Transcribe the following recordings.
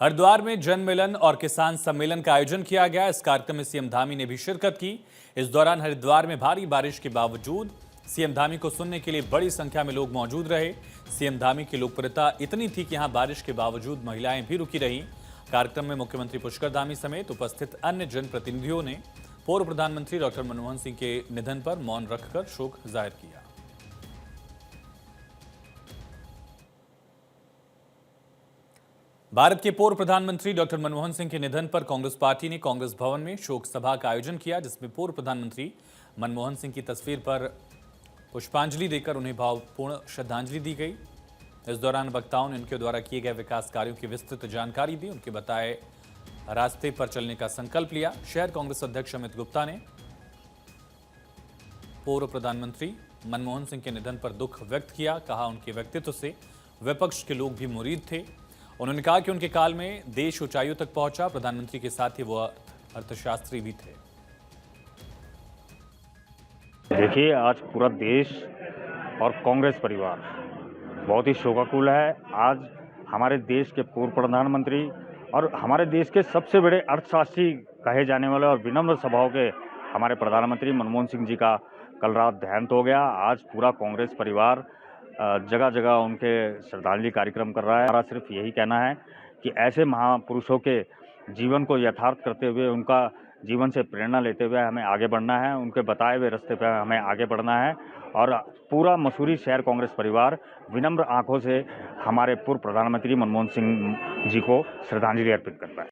हरिद्वार में जन मिलन और किसान सम्मेलन का आयोजन किया गया। इस कार्यक्रम में सीएम धामी ने भी शिरकत की। इस दौरान हरिद्वार में भारी बारिश के बावजूद सीएम धामी को सुनने के लिए बड़ी संख्या में लोग मौजूद रहे। सीएम धामी की लोकप्रियता इतनी थी कि यहां बारिश के बावजूद महिलाएं भी रुकी रहीं। कार्यक्रम में मुख्यमंत्री पुष्कर धामी समेत उपस्थित अन्य जनप्रतिनिधियों ने पूर्व प्रधानमंत्री डॉक्टर मनमोहन सिंह के निधन पर मौन रखकर शोक जाहिर किया। भारत के पूर्व प्रधानमंत्री डॉक्टर मनमोहन सिंह के निधन पर कांग्रेस पार्टी ने कांग्रेस भवन में शोक सभा का आयोजन किया, जिसमें पूर्व प्रधानमंत्री मनमोहन सिंह की तस्वीर पर पुष्पांजलि देकर उन्हें भावपूर्ण श्रद्धांजलि दी गई। इस दौरान वक्ताओं ने उनके द्वारा किए गए विकास कार्यों की विस्तृत जानकारी दी। उनके बताए रास्ते पर चलने का संकल्प लिया। शहर कांग्रेस अध्यक्ष अमित गुप्ता ने पूर्व प्रधानमंत्री मनमोहन सिंह के निधन पर दुख व्यक्त किया। कहा, उनके व्यक्तित्व से विपक्ष के लोग भी मुरीद थे। उन्होंने कहा कि उनके काल में देश ऊंचाइयों तक पहुंचा। प्रधानमंत्री के साथ ही वो अर्थशास्त्री भी थे। देखिए, आज पूरा देश और कांग्रेस परिवार बहुत ही शोकाकुल है। आज हमारे देश के पूर्व प्रधानमंत्री और हमारे देश के सबसे बड़े अर्थशास्त्री कहे जाने वाले और विनम्र स्वभाव के हमारे प्रधानमंत्री मनमोहन सिंह जी का कल रात देहांत हो गया। आज पूरा कांग्रेस परिवार जगह जगह उनके श्रद्धांजलि कार्यक्रम कर रहा है। हमारा सिर्फ यही कहना है कि ऐसे महापुरुषों के जीवन को यथार्थ करते हुए, उनका जीवन से प्रेरणा लेते हुए हमें आगे बढ़ना है। उनके बताए हुए रास्ते पर हमें आगे बढ़ना है और पूरा मसूरी शहर कांग्रेस परिवार विनम्र आंखों से हमारे पूर्व प्रधानमंत्री मनमोहन सिंह जी को श्रद्धांजलि अर्पित करता है।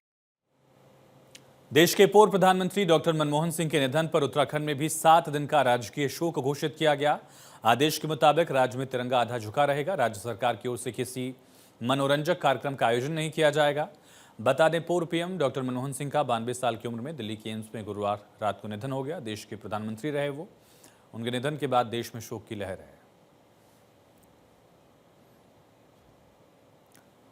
देश के पूर्व प्रधानमंत्री डॉक्टर मनमोहन सिंह के निधन पर उत्तराखंड में भी 7 दिन का राजकीय शोक घोषित किया गया। आदेश के मुताबिक राज्य में तिरंगा आधा झुका रहेगा। राज्य सरकार की ओर से किसी मनोरंजक कार्यक्रम का आयोजन नहीं किया जाएगा। बता दें, पूर्व पीएम डॉक्टर मनमोहन सिंह का 92 साल की उम्र में दिल्ली के एम्स में गुरुवार रात को निधन हो गया। देश के प्रधानमंत्री रहे वो। उनके निधन के बाद देश में शोक की लहर है।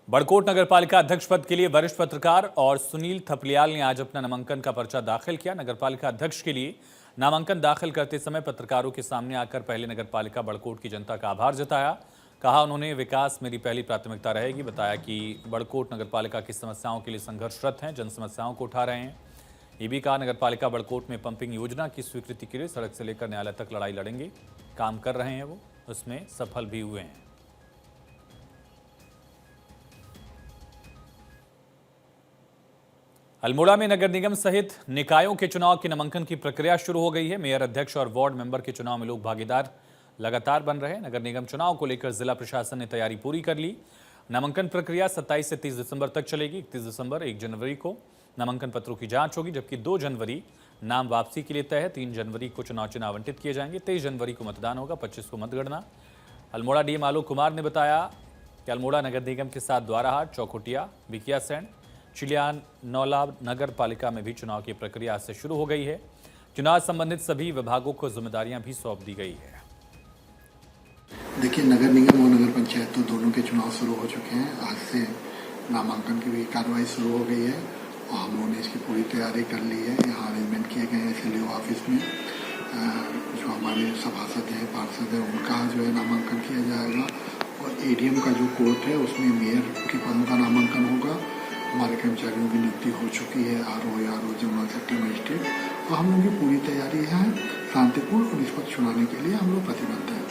बड़कोट नगरपालिका अध्यक्ष पद के लिए वरिष्ठ पत्रकार और सुनील थपलियाल ने आज अपना नामांकन का पर्चा दाखिल किया। नगरपालिका अध्यक्ष के लिए नामांकन दाखिल करते समय पत्रकारों के सामने आकर पहले नगरपालिका बड़कोट की जनता का आभार जताया। कहा, उन्होंने विकास मेरी पहली प्राथमिकता रहेगी। बताया कि बड़कोट नगरपालिका की समस्याओं के लिए संघर्षरत हैं, जन समस्याओं को उठा रहे हैं। ये भी कहा, नगरपालिका बड़कोट में पंपिंग योजना की स्वीकृति के लिए सड़क से लेकर न्यायालय तक लड़ाई लड़ेंगे। काम कर रहे हैं वो, उसमें सफल भी हुए हैं। अल्मोड़ा में नगर निगम सहित निकायों के चुनाव के नामांकन की प्रक्रिया शुरू हो गई है। मेयर, अध्यक्ष और वार्ड मेंबर के चुनाव में लोग भागीदार लगातार बन रहे हैं। नगर निगम चुनाव को लेकर जिला प्रशासन ने तैयारी पूरी कर ली। नामांकन प्रक्रिया 27 से 30 दिसंबर तक चलेगी। 31 दिसंबर 1 जनवरी को नामांकन पत्रों की जांच होगी, जबकि 2 जनवरी नाम वापसी के लिए तय है। 3 जनवरी को चुनाव चिन्ह आवंटित किए जाएंगे। 23 जनवरी को मतदान होगा, 25 को मतगणना। अल्मोड़ा डीएम आलोक कुमार ने बताया कि अल्मोड़ा नगर निगम के साथ द्वाराहाट, चौखुटिया, बिकियासैंण, चिलियान, नौला नगर पालिका में भी चुनाव की प्रक्रिया से शुरू हो गई है। चुनाव संबंधित सभी विभागों को जिम्मेदारियां भी सौंप दी गई है। देखिए, नगर निगम और नगर पंचायत तो दोनों के चुनाव शुरू हो चुके हैं। आज से नामांकन की भी कार्रवाई शुरू हो गई है और हम लोगों ने इसकी पूरी तैयारी कर ली है। यहाँ अरेंजमेंट किए गए हैं एसएलओ ऑफिस में। जो हमारे सभासद हैं, पार्षद हैं, उनका जो है नामांकन किया जाएगा और एडीएम का जो कोर्ट है उसमें मेयर के पदों का नामांकन होगा। हमारे कर्मचारियों की नियुक्ति हो चुकी है, आरओ जनरल सेक्रेटरी, मजिस्ट्रेट, और हम लोगों की पूरी तैयारी है। शांतिपूर्ण और निष्पक्ष चुनाने के लिए हम लोग प्रतिबद्ध हैं।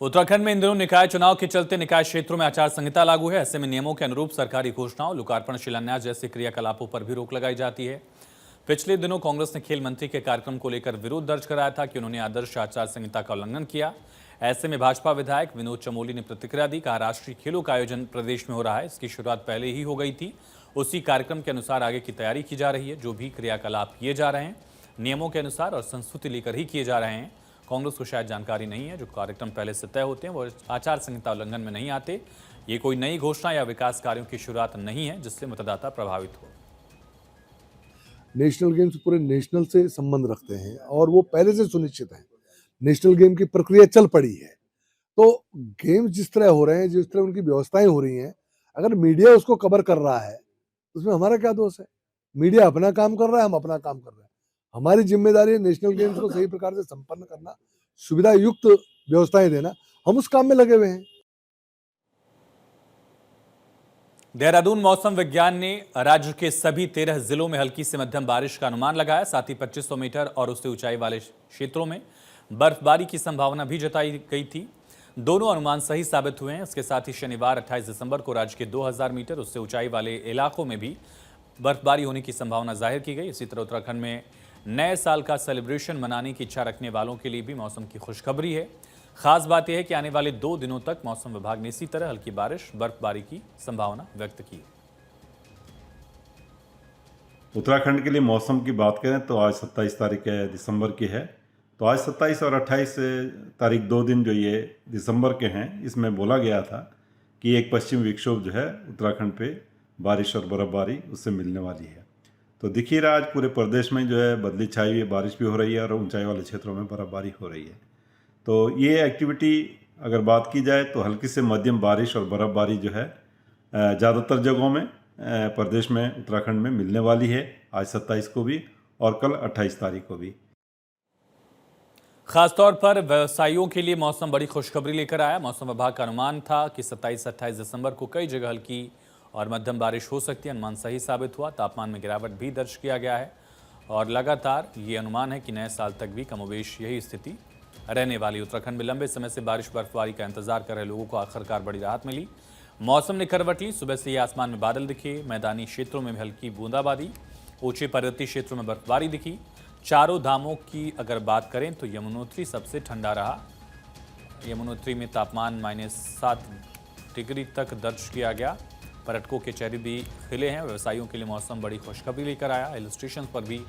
उत्तराखंड में इन दिनों निकाय चुनाव के चलते निकाय क्षेत्रों में आचार संहिता लागू है। ऐसे में नियमों के अनुरूप सरकारी घोषणाओं, लोकार्पण, शिलान्यास जैसे क्रियाकलापों पर भी रोक लगाई जाती है। पिछले दिनों कांग्रेस ने खेल मंत्री के कार्यक्रम को लेकर विरोध दर्ज कराया था कि उन्होंने आदर्श आचार संहिता का उल्लंघन किया। ऐसे में भाजपा विधायक विनोद चमोली ने प्रतिक्रिया दी। कहा, राष्ट्रीय खेलों का आयोजन प्रदेश में हो रहा है, इसकी शुरुआत पहले ही हो गई थी। उसी कार्यक्रम के अनुसार आगे की तैयारी की जा रही है। जो भी क्रियाकलाप किए जा रहे हैं नियमों के अनुसार और संस्कृति लेकर ही किए जा रहे हैं। कांग्रेस को शायद जानकारी नहीं है, जो कार्यक्रम पहले से तय होते हैं वो आचार संहिता उल्लंघन में नहीं आते। ये कोई नई घोषणा या विकास कार्यों की शुरुआत नहीं है जिससे मतदाता प्रभावित हो। नेशनल गेम्स पूरे नेशनल से संबंध रखते हैं और वो पहले से सुनिश्चित है। नेशनल गेम की प्रक्रिया चल पड़ी है, तो गेम्स जिस तरह हो रहे हैं, जिस तरह उनकी व्यवस्थाएं हो रही हैं, अगर मीडिया उसको कवर कर रहा है उसमें हमारा क्या दोष है? मीडिया अपना काम कर रहा है, हम अपना काम कर रहे हैं। हमारी जिम्मेदारी है नेशनल गेम्स को सही प्रकार से संपन्न करना, सुविधा युक्त व्यवस्थाएं देना। हम उस काम में लगे हुए हैं। देहरादून मौसम विज्ञान ने राज्य के सभी 13 जिलों में हल्की से मध्यम बारिश का अनुमान लगाया। साथ ही 2500 मीटर और उससे ऊंचाई वाले क्षेत्रों में बर्फबारी की संभावना भी जताई गई थी। दोनों अनुमान सही साबित हुए हैं। इसके साथ ही शनिवार 28 दिसंबर को राज्य के 2000 मीटर उससे ऊंचाई वाले इलाकों में भी बर्फबारी होने की संभावना जाहिर की गई। इसी तरह उत्तराखंड में नए साल का सेलिब्रेशन मनाने की इच्छा रखने वालों के लिए भी मौसम की खुशखबरी है। खास बात यह है कि आने वाले 2 दिनों तक मौसम विभाग ने इसी तरह हल्की बारिश बर्फबारी की संभावना व्यक्त की है। उत्तराखंड के लिए मौसम की बात करें तो आज 27 तारीख दिसंबर की है। तो आज 27 और 28 तारीख 2 दिन जो ये दिसंबर के हैं, इसमें बोला गया था कि एक पश्चिमी विक्षोभ जो है उत्तराखंड पे बारिश और बर्फबारी उससे मिलने वाली है। तो दिख ही रहा आज पूरे प्रदेश में जो है बदली छाई हुई है, बारिश भी हो रही है और ऊंचाई वाले क्षेत्रों में बर्फबारी हो रही है। तो ये एक्टिविटी अगर बात की जाए तो हल्की से मध्यम बारिश और बर्फबारी जो है ज़्यादातर जगहों में प्रदेश में उत्तराखंड में मिलने वाली है, आज 27 को भी और कल 28 तारीख को भी। खासतौर पर व्यवसायियों के लिए मौसम बड़ी खुशखबरी लेकर आया। मौसम विभाग का अनुमान था कि 27-28 दिसंबर को कई जगह हल्की और मध्यम बारिश हो सकती है। अनुमान सही साबित हुआ। तापमान में गिरावट भी दर्ज किया गया है और लगातार ये अनुमान है कि नए साल तक भी कमोबेश यही स्थिति रहने वाली। उत्तराखंड में लंबे समय से बारिश बर्फबारी का इंतजार कर रहे लोगों को आखिरकार बड़ी राहत मिली। मौसम ने करवट ली। सुबह से ही आसमान में बादल दिखे। मैदानी क्षेत्रों में हल्की बूंदाबांदी, ऊंचे पर्वतीय क्षेत्रों में बर्फबारी दिखी। चारों धामों की अगर बात करें तो यमुनोत्री सबसे ठंडा रहा। यमुनोत्री में तापमान -7 डिग्री तक दर्ज किया गया। पर्यटकों के चेहरे भी खिले हैं। व्यवसायियों के लिए मौसम बड़ी खुशखबरी लेकर आया। हिल स्टेशन पर भी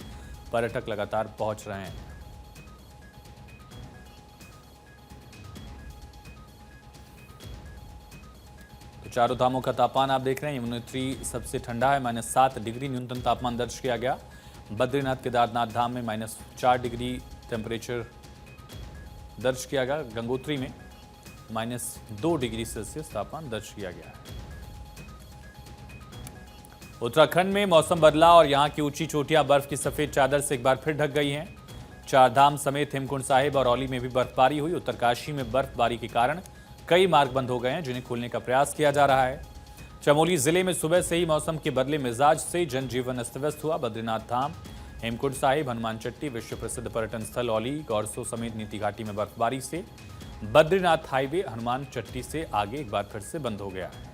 पर्यटक लगातार पहुंच रहे हैं। तो चारों धामों का तापमान आप देख रहे हैं। यमुनोत्री सबसे ठंडा है, -7 डिग्री न्यूनतम तापमान दर्ज किया गया। बद्रीनाथ केदारनाथ धाम में -4 डिग्री टेम्परेचर दर्ज किया गया। गंगोत्री में -2 डिग्री सेल्सियस तापमान दर्ज किया गया है। उत्तराखंड में मौसम बदला और यहां की ऊंची चोटियां बर्फ की सफेद चादर से एक बार फिर ढक गई हैं। चारधाम समेत हेमकुंड साहिब और औली में भी बर्फबारी हुई। उत्तरकाशी में बर्फबारी के कारण कई मार्ग बंद हो गए हैं, जिन्हें खोलने का प्रयास किया जा रहा है। चमोली जिले में सुबह से ही मौसम के बदले मिजाज से जनजीवन अस्त व्यस्त हुआ। बद्रीनाथ धाम, हेमकुंड साहिब, हनुमान चट्टी, विश्व प्रसिद्ध पर्यटन स्थल औली, गौरसो समेत नीति घाटी में बर्फबारी से बद्रीनाथ हाईवे हनुमान चट्टी से आगे एक बार फिर से बंद हो गया है।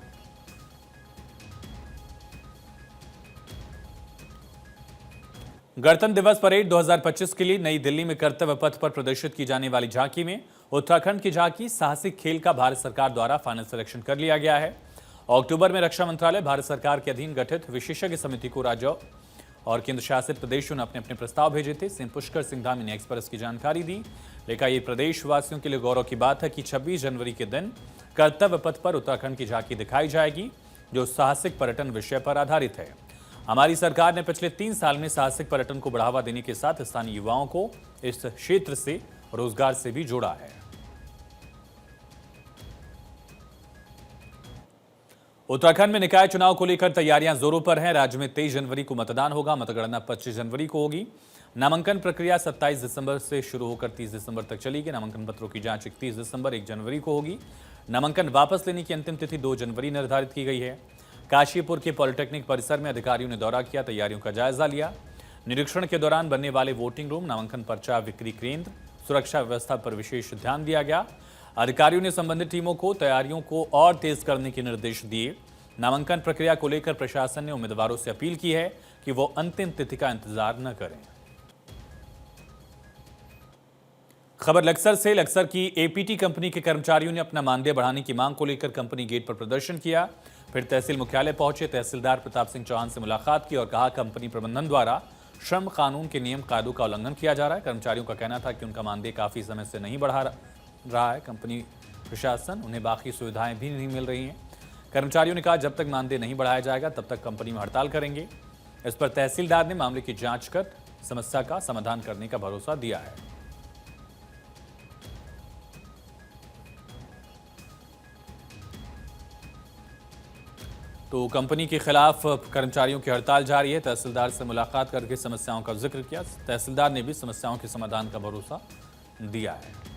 गणतंत्र दिवस परेड 2025 के लिए नई दिल्ली में कर्तव्य पथ पर प्रदर्शित की जाने वाली झांकी में उत्तराखंड की झांकी साहसिक खेल का भारत सरकार द्वारा फाइनल सिलेक्शन कर लिया गया है। अक्टूबर में रक्षा मंत्रालय भारत सरकार के अधीन गठित विशेषज्ञ समिति को राज्यों और केंद्र शासित प्रदेशों ने अपने अपने प्रस्ताव भेजे थे। सीएम पुष्कर सिंह धामी ने एक्सप्रेस की जानकारी दी। लेकिन ये प्रदेशवासियों के लिए गौरव की बात है कि 26 जनवरी के दिन कर्तव्य पथ पर उत्तराखंड की झांकी दिखाई जाएगी, जो साहसिक पर्यटन विषय पर आधारित है। हमारी सरकार ने पिछले 3 साल में साहसिक पर्यटन को बढ़ावा देने के साथ स्थानीय युवाओं को इस क्षेत्र से रोजगार से भी जोड़ा है। उत्तराखंड में निकाय चुनाव को लेकर तैयारियां जोरों पर हैं। राज्य में 23 जनवरी को मतदान होगा। मतगणना 25 जनवरी को होगी। नामांकन प्रक्रिया 27 दिसंबर से शुरू होकर 30 दिसंबर तक चलेगी। नामांकन पत्रों की जांच 31 दिसंबर 1 जनवरी को होगी। नामांकन वापस लेने की अंतिम तिथि 2 जनवरी निर्धारित की गई है। काशीपुर के पॉलिटेक्निक परिसर में अधिकारियों ने दौरा किया, तैयारियों का जायजा लिया। निरीक्षण के दौरान बनने वाले वोटिंग रूम, नामांकन पर्चा विक्री केंद्र, सुरक्षा व्यवस्था पर विशेष ध्यान दिया गया। अधिकारियों ने संबंधित टीमों को तैयारियों को और तेज करने के निर्देश दिए। नामांकन प्रक्रिया को लेकर प्रशासन ने उम्मीदवारों से अपील की है कि वो अंतिम तिथि का इंतजार न करें। खबर लक्सर से। लक्सर की एपीटी कंपनी के कर्मचारियों ने अपना मानदेय बढ़ाने की मांग को लेकर कंपनी गेट पर प्रदर्शन किया। फिर तहसील मुख्यालय पहुंचे। तहसीलदार प्रताप सिंह चौहान से मुलाकात की और कहा कंपनी प्रबंधन द्वारा श्रम कानून के नियम कायदों का उल्लंघन किया जा रहा है। कर्मचारियों का कहना था कि उनका मानदेय काफी समय से नहीं बढ़ा रहा है। कंपनी प्रशासन उन्हें बाकी सुविधाएं भी नहीं मिल रही हैं। कर्मचारियों ने कहा जब तक मानदेय नहीं बढ़ाया जाएगा तब तक कंपनी में हड़ताल करेंगे। इस पर तहसीलदार ने मामले की जांच कर समस्या का समाधान करने का भरोसा दिया है। तो कंपनी के खिलाफ कर्मचारियों की हड़ताल जारी है। तहसीलदार से मुलाकात करके समस्याओं का जिक्र किया। तहसीलदार ने भी समस्याओं के समाधान का भरोसा दिया है।